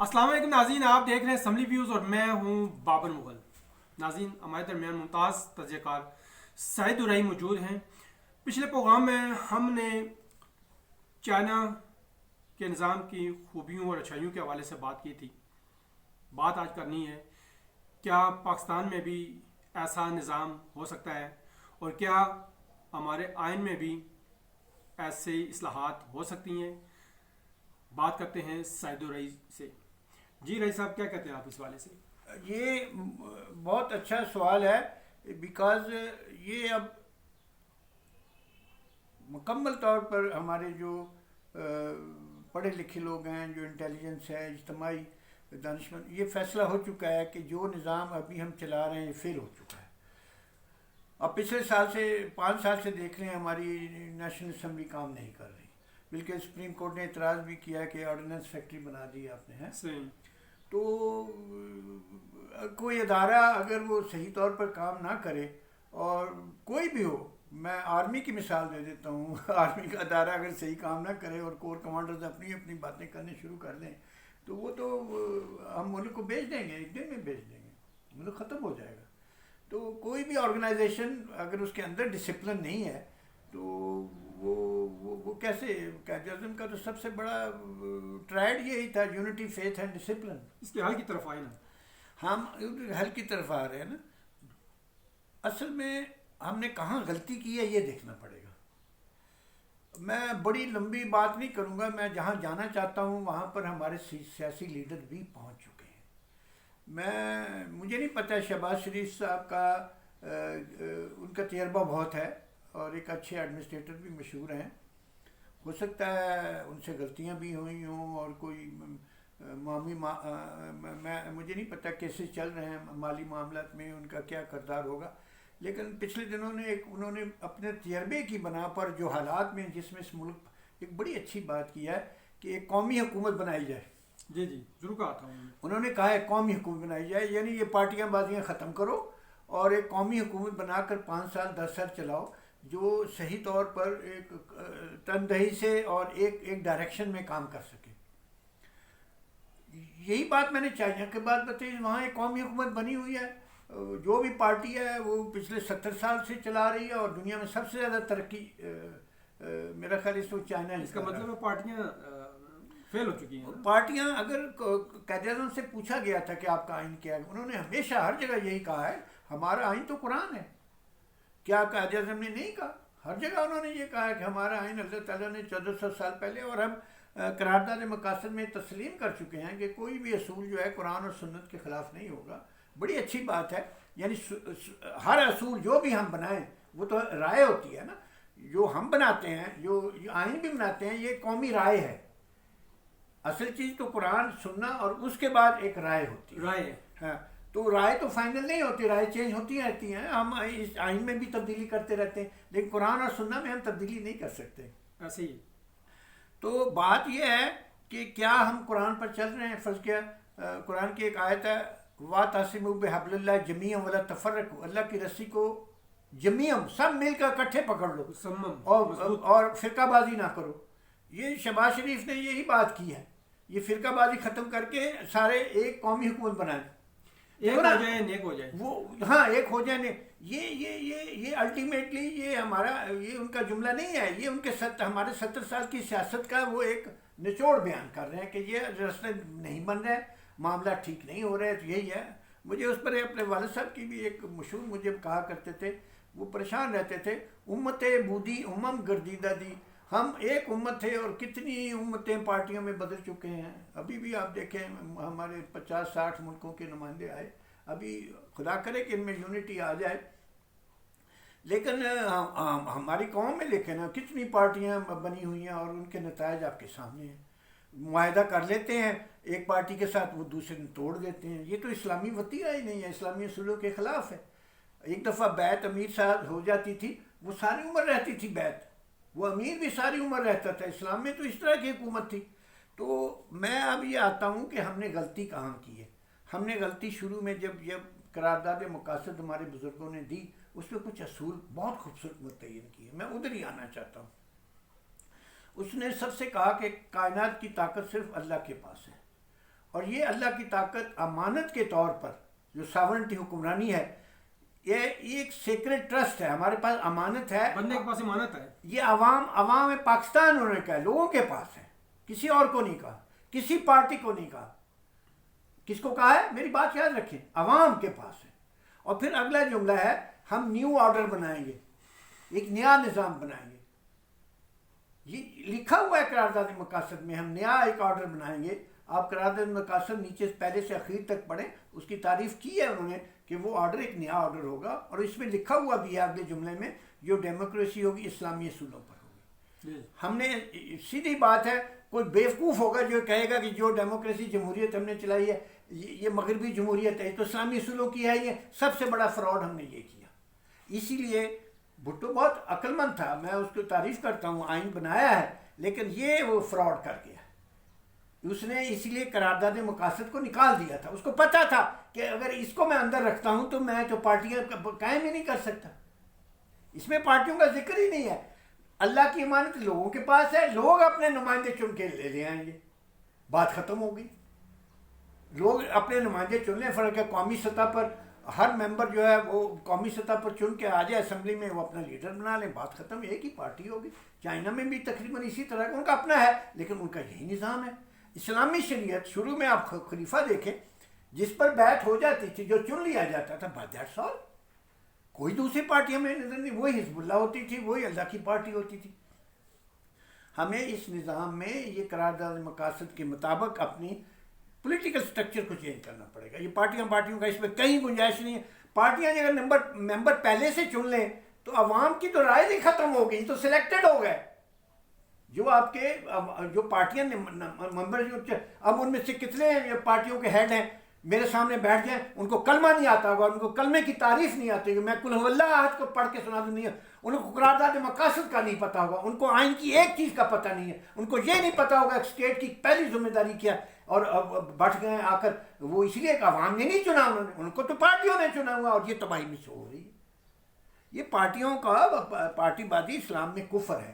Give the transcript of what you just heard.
السلام علیکم ناظرین، آپ دیکھ رہے ہیں اسمبلی ویوز اور میں ہوں بابر مغل۔ ناظرین، ہمارے درمیان ممتاز تجزیہ کار سعید درائی موجود ہیں۔ پچھلے پروگرام میں ہم نے چائنا کے نظام کی خوبیوں اور اچھائیوں کے حوالے سے بات کی تھی۔ بات آج کرنی ہے، کیا پاکستان میں بھی ایسا نظام ہو سکتا ہے، اور کیا ہمارے آئین میں بھی ایسے اصلاحات ہو سکتی ہیں؟ بات کرتے ہیں سعید درائی سے۔ جی رئی صاحب، کیا کہتے ہیں آپ اس والے سے؟ یہ بہت اچھا سوال ہے، بیکاز یہ اب مکمل طور پر ہمارے جو پڑھے لکھے لوگ ہیں، جو انٹیلیجنس ہے، اجتماعی دانشمند، یہ فیصلہ ہو چکا ہے کہ جو نظام ابھی ہم چلا رہے ہیں یہ فیل ہو چکا ہے۔ اب پچھلے سال سے 5 سال سے دیکھ رہے ہیں ہماری نیشنل اسمبلی کام نہیں کر رہی، بلکہ سپریم کورٹ نے اعتراض بھی کیا کہ آرڈیننس فیکٹری بنا دی آپ نے، ہے۔ صحیح۔ تو کوئی ادارہ اگر وہ صحیح طور پر کام نہ کرے، اور کوئی بھی ہو، میں آرمی کی مثال دے دیتا ہوں آرمی کا ادارہ اگر صحیح کام نہ کرے اور کور کمانڈرز اپنی اپنی باتیں کرنے شروع کر دیں، تو وہ تو ہم ملک کو بیچ دیں گے، ایک دن میں بیچ دیں گے، ملک ختم ہو جائے گا۔ تو کوئی بھی آرگنائزیشن اگر اس کے اندر ڈسپلن نہیں ہے تو وہ کیسے؟ قائداعظم کا تو سب سے بڑا ٹرائیڈ یہی تھا، یونٹی، فیتھ اینڈ ڈسپلن۔ اس کے حل کی طرف آئے نا۔ ہم حل کی طرف آ رہے ہیں نا۔ اصل میں ہم نے کہاں غلطی کی ہے یہ دیکھنا پڑے گا۔ میں بڑی لمبی بات نہیں کروں گا، میں جہاں جانا چاہتا ہوں وہاں پر ہمارے سیاسی لیڈر بھی پہنچ چکے ہیں۔ مجھے نہیں پتہ، شہباز شریف صاحب کا ان کا تجربہ بہت ہے اور ایک اچھے ایڈمنسٹریٹر بھی مشہور ہیں۔ ہو سکتا ہے ان سے غلطیاں بھی ہوئی ہوں، اور کوئی مجھے نہیں پتہ کیسے چل رہے ہیں مالی معاملات میں، ان کا کیا کردار ہوگا، لیکن پچھلے دنوں نے انہوں نے اپنے تجربے کی بنا پر جو حالات میں جس میں اس ملک، ایک بڑی اچھی بات کی ہے کہ ایک قومی حکومت بنائی جائے۔ جی جی، ضرور کہا تھا انہوں نے کہا ہے قومی حکومت بنائی جائے، یعنی یہ پارٹیاں بازیاں ختم کرو اور ایک قومی حکومت بنا کر 5 سال 10 سال چلاؤ، جو صحیح طور پر ایک تندہی سے اور ایک ڈائریکشن میں کام کر سکے۔ یہی بات میں نے چائنا کے بعد بتائی، وہاں ایک قومی حکومت بنی ہوئی ہے، جو بھی پارٹی ہے وہ پچھلے 70 سال سے چلا رہی ہے، اور دنیا میں سب سے زیادہ ترقی میرا خیال اس وقت چائنا اس کا مطلب ہے پارٹیاں فیل ہو چکی ہیں۔ پارٹیاں، اگر قائد اعظم سے پوچھا گیا تھا کہ آپ کا آئین کیا ہے، انہوں نے ہمیشہ ہر جگہ یہی کہا ہے ہمارا آئین تو قرآن ہے۔ کیا قائد اعظم نے نہیں کہا؟ ہر جگہ انہوں نے یہ کہا ہے کہ ہمارا آئین اللہ تعالیٰ نے 1400 سال پہلے، اور ہم قرارداد مقاصد میں تسلیم کر چکے ہیں کہ کوئی بھی اصول جو ہے قرآن اور سنت کے خلاف نہیں ہوگا۔ بڑی اچھی بات ہے، یعنی ہر اصول جو بھی ہم بنائیں وہ تو رائے ہوتی ہے نا، جو ہم بناتے ہیں، جو آئین بھی بناتے ہیں، یہ قومی رائے ہے۔ اصل چیز تو قرآن سننا، اور اس کے بعد ایک رائے ہوتی ہے۔ رائے ہاں، تو رائے تو فائنل نہیں ہوتی، رائے چینج ہوتی رہتی ہیں، ہم اس آئین میں بھی تبدیلی کرتے رہتے ہیں، لیکن قرآن اور سننا میں ہم تبدیلی نہیں کر سکتے۔ ایسے ہی۔ تو بات یہ ہے کہ کیا ہم قرآن پر چل رہے ہیں؟ فرض کیا قرآن کی ایک آیت ہے، وَاعْتَصِمُوا بِحَبْلِ اللَّهِ جَمِيعًا وَلَا تَفَرَّقُوا، اللہ کی رسی کو جمیعاً سب مل کر اکٹھے پکڑ لو، اور فرقہ بازی نہ کرو۔ یہ شہباز شریف نے یہی بات کی ہے، یہ فرقہ بازی ختم کر کے سارے ایک قومی حکومت بنائیں، ایک ہو جائے نیک ہو جائے۔ وہ ہاں ایک ہو جائے نیک۔ یہ الٹیمیٹلی یہ ہمارا، یہ ان کا جملہ نہیں ہے، یہ ان کے ہمارے 70 سال کی سیاست کا وہ ایک نچوڑ بیان کر رہے ہیں کہ یہ رستے نہیں بن رہے، معاملہ ٹھیک نہیں ہو رہے۔ تو یہی ہے۔ مجھے اس پر اپنے والد صاحب کی بھی ایک مشہور مجھے کہا کرتے تھے، وہ پریشان رہتے تھے، امت بودی امم گردیدہ دی، ہم ایک امت تھے اور کتنی امتیں پارٹیوں میں بدل چکے ہیں۔ ابھی بھی آپ دیکھیں ہمارے 50-60 ملکوں کے نمائندے آئے، ابھی خدا کرے کہ ان میں یونٹی آ جائے، لیکن ہماری قوم میں لیکن کتنی پارٹیاں بنی ہوئی ہیں، اور ان کے نتائج آپ کے سامنے ہیں۔ معاہدہ کر لیتے ہیں ایک پارٹی کے ساتھ، وہ دوسرے نے توڑ دیتے ہیں۔ یہ تو اسلامی وتیرہ ہی نہیں ہے، اسلامی اصولوں کے خلاف ہے۔ ایک دفعہ بیعت امیر صاحب ہو جاتی تھی، وہ ساری عمر رہتی تھی بیعت، وہ امیر بھی ساری عمر رہتا تھا۔ اسلام میں تو اس طرح کی حکومت تھی۔ تو میں اب یہ آتا ہوں کہ ہم نے غلطی کہاں کی ہے۔ ہم نے غلطی شروع میں جب قرارداد مقاصد ہمارے بزرگوں نے دی، اس میں کچھ اصول بہت خوبصورت متعین کیے، میں ادھر ہی آنا چاہتا ہوں۔ اس نے سب سے کہا کہ کائنات کی طاقت صرف اللہ کے پاس ہے، اور یہ اللہ کی طاقت امانت کے طور پر جو ساورنٹی حکمرانی ہے، یہ ایک سیکرٹ ٹرسٹ ہے، ہمارے پاس امانت ہے، بندے کے پاس امانت ہے. یہ عوام پاکستان انہوں نے کہا، لوگوں کے پاس ہے، کسی اور کو نہیں کہا، کسی پارٹی کو نہیں کہا. کس کو کہا ہے؟ میری بات یاد رکھیں، عوام کے پاس ہے. اور پھر اگلا جملہ ہے ہم نیو آرڈر بنائیں گے، ایک نیا نظام بنائیں گے. یہ لکھا ہوا ہے قرارداد مقاصد میں، ہم نیا ایک آرڈر بنائیں گے. آپ قرارداد مقاصد نیچے پہلے سے اخیر تک پڑھیں، اس کی تعریف کی ہے انہوں نے کہ وہ آرڈر ایک نیا آرڈر ہوگا، اور اس میں لکھا ہوا بھی ہے اگلے جملے میں جو ڈیموکریسی ہوگی اسلامی اصولوں پر ہوگی. ہم نے سیدھی بات ہے، کوئی بیوقوف ہوگا جو کہے گا کہ جو ڈیموکریسی جمہوریت ہم نے چلائی ہے یہ مغربی جمہوریت ہے، تو اسلامی اصولوں کی ہے. یہ سب سے بڑا فراڈ ہم نے یہ کیا. اسی لیے بھٹو بہت عقل مند تھا، میں اس کو تعریف کرتا ہوں، آئین بنایا ہے، لیکن یہ وہ فراڈ کر گیا. اس نے اسی لیے قرارداد مقاصد کو نکال دیا تھا. اس کو پتا تھا کہ اگر اس کو میں اندر رکھتا ہوں تو میں تو پارٹیاں قائم ہی نہیں کر سکتا. اس میں پارٹیوں کا ذکر ہی نہیں ہے. اللہ کی امانت لوگوں کے پاس ہے، لوگ اپنے نمائندے چن کے لے آئیں گے، بات ختم ہو گئی. لوگ اپنے نمائندے چن لیں. فرق ہے قومی سطح پر ہر ممبر جو ہے وہ قومی سطح پر چن کے آ جائے اسمبلی میں، وہ اپنا لیڈر بنا لیں، بات ختم. ایک ہی پارٹی ہوگی. چائنا میں بھی تقریباً اسی طرح کا ان کا اپنا ہے، لیکن ان کا یہی نظام ہے. اسلامی شریعت شروع میں آپ خلیفہ دیکھیں جس پر بیعت ہو جاتی تھی، جو چن لیا جاتا تھا، بات دیٹس آل. کوئی دوسری پارٹی ہمیں نظر نہیں، وہی حزب اللہ ہوتی تھی، وہی اللہ کی پارٹی ہوتی تھی. ہمیں اس نظام میں یہ قرارداد مقاصد کے مطابق اپنی پولیٹیکل سٹرکچر کو چینج کرنا پڑے گا. یہ پارٹیوں کا اس میں کہیں گنجائش نہیں ہے. پارٹیاں اگر ممبر پہلے سے چن لیں تو عوام کی تو رائے ہی ختم ہو گئی، تو سلیکٹڈ ہو گئے. جو آپ کے جو پارٹیاں ممبر، اب ان میں سے کتنے ہیں پارٹیوں کے ہیڈ ہیں، میرے سامنے بیٹھ جائیں، ان کو کلمہ نہیں آتا ہوگا، ان کو کلمے کی تعریف نہیں آتی ہوگی، میں قل هو اللہ احد کو پڑھ کے سنا دوں، نہیں، ان کو قرارداد مقاصد کا نہیں پتا ہوگا، ان کو آئین کی ایک چیز کا پتہ نہیں ہے، ان کو یہ نہیں پتا ہوگا اسٹیٹ کی پہلی ذمہ داری کیا. اور بیٹھ گئے آ کر، وہ اس لیے کہ عوام نے نہیں چنا، ان کو تو پارٹیوں نے چنا ہوا، اور یہ تباہی میں سے ہو رہی ہے. یہ پارٹیوں کا پارٹی بازی اسلام میں کفر ہے.